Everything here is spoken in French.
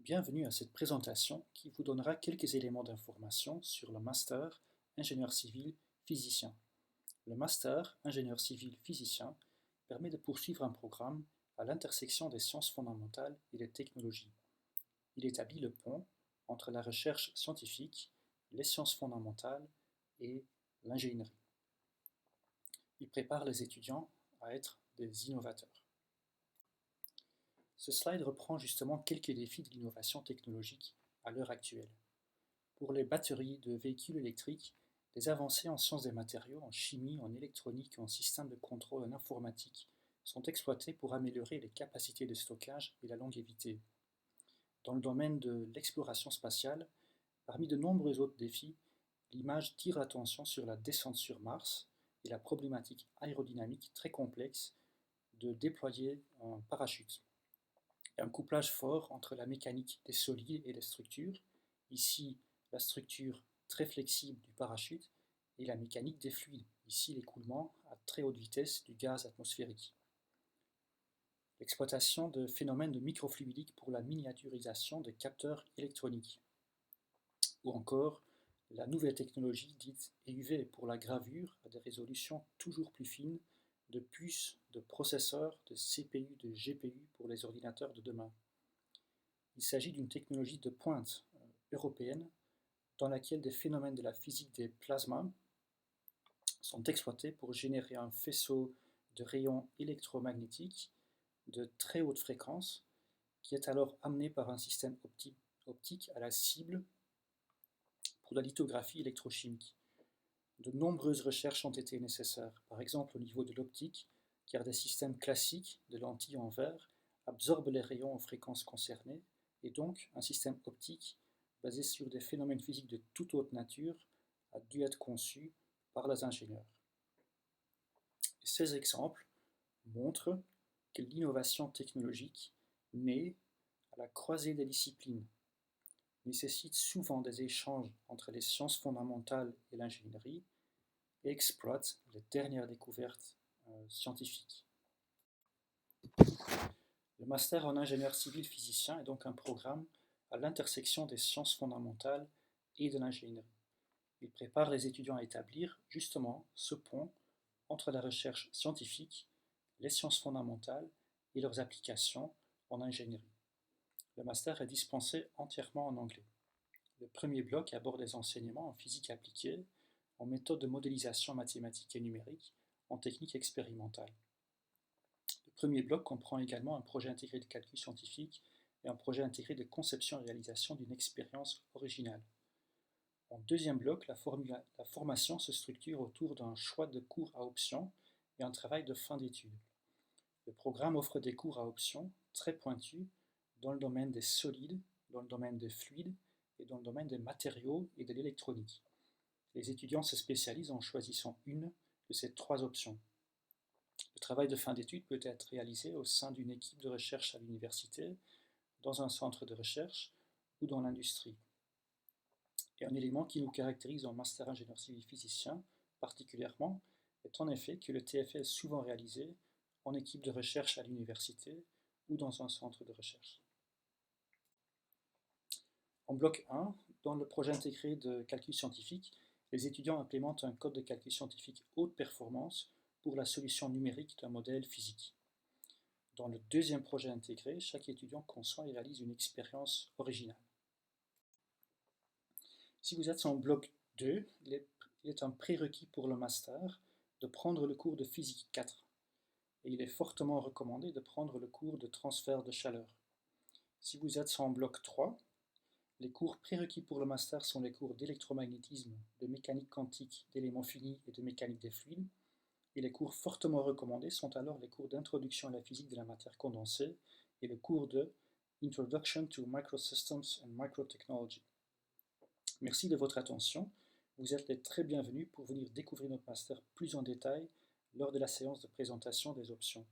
Bienvenue à cette présentation qui vous donnera quelques éléments d'information sur le Master Ingénieur civil physicien. Le Master Ingénieur civil physicien permet de poursuivre un programme à l'intersection des sciences fondamentales et des technologies. Il établit le pont entre la recherche scientifique, les sciences fondamentales et l'ingénierie. Il prépare les étudiants à être des innovateurs. Ce slide reprend justement quelques défis de l'innovation technologique à l'heure actuelle. Pour les batteries de véhicules électriques, les avancées en sciences des matériaux, en chimie, en électronique, en système de contrôle, en informatique sont exploitées pour améliorer les capacités de stockage et la longévité. Dans le domaine de l'exploration spatiale, parmi de nombreux autres défis, l'image tire l'attention sur la descente sur Mars et la problématique aérodynamique très complexe de déployer un parachute. Il y a un couplage fort entre la mécanique des solides et des structures, ici la structure très flexible du parachute, et la mécanique des fluides, ici l'écoulement à très haute vitesse du gaz atmosphérique. L'exploitation de phénomènes de microfluidique pour la miniaturisation de capteurs électroniques, ou encore la nouvelle technologie dite EUV pour la gravure à des résolutions toujours plus fines de puces, de processeurs, de CPU, de GPU pour les ordinateurs de demain. Il s'agit d'une technologie de pointe européenne dans laquelle des phénomènes de la physique des plasmas sont exploités pour générer un faisceau de rayons électromagnétiques de très haute fréquence qui est alors amené par un système optique à la cible pour la lithographie électrochimique. De nombreuses recherches ont été nécessaires, par exemple au niveau de l'optique, car des systèmes classiques de lentilles en verre absorbent les rayons aux fréquences concernées, et donc un système optique basé sur des phénomènes physiques de toute autre nature a dû être conçu par les ingénieurs. Et ces exemples montrent que l'innovation technologique naît à la croisée des disciplines, nécessite souvent des échanges entre les sciences fondamentales et l'ingénierie, et exploite les dernières découvertes scientifiques. Le master en ingénieur civil physicien est donc un programme à l'intersection des sciences fondamentales et de l'ingénierie. Il prépare les étudiants à établir justement ce pont entre la recherche scientifique, les sciences fondamentales et leurs applications en ingénierie. Le master est dispensé entièrement en anglais. Le premier bloc aborde les enseignements en physique appliquée, en méthode de modélisation mathématique et numérique, en technique expérimentale. Le premier bloc comprend également un projet intégré de calcul scientifique et un projet intégré de conception et réalisation d'une expérience originale. En deuxième bloc, la formation se structure autour d'un choix de cours à option et un travail de fin d'études. Le programme offre des cours à option très pointus dans le domaine des solides, dans le domaine des fluides et dans le domaine des matériaux et de l'électronique. Les étudiants se spécialisent en choisissant une de ces trois options. Le travail de fin d'études peut être réalisé au sein d'une équipe de recherche à l'université, dans un centre de recherche ou dans l'industrie. Et un élément qui nous caractérise en Master Ingénieur civil physicien particulièrement est en effet que le TFE est souvent réalisé en équipe de recherche à l'université ou dans un centre de recherche. En bloc 1, dans le projet intégré de calcul scientifique, les étudiants implémentent un code de calcul scientifique haute performance pour la solution numérique d'un modèle physique. Dans le deuxième projet intégré, chaque étudiant conçoit et réalise une expérience originale. Si vous êtes en bloc 2, il est un prérequis pour le master de prendre le cours de physique 4 et il est fortement recommandé de prendre le cours de transfert de chaleur. Si vous êtes en bloc 3, les cours prérequis pour le master sont les cours d'électromagnétisme, de mécanique quantique, d'éléments finis et de mécanique des fluides. Et les cours fortement recommandés sont alors les cours d'introduction à la physique de la matière condensée et le cours de Introduction to Microsystems and Microtechnology. Merci de votre attention. Vous êtes les très bienvenus pour venir découvrir notre master plus en détail lors de la séance de présentation des options.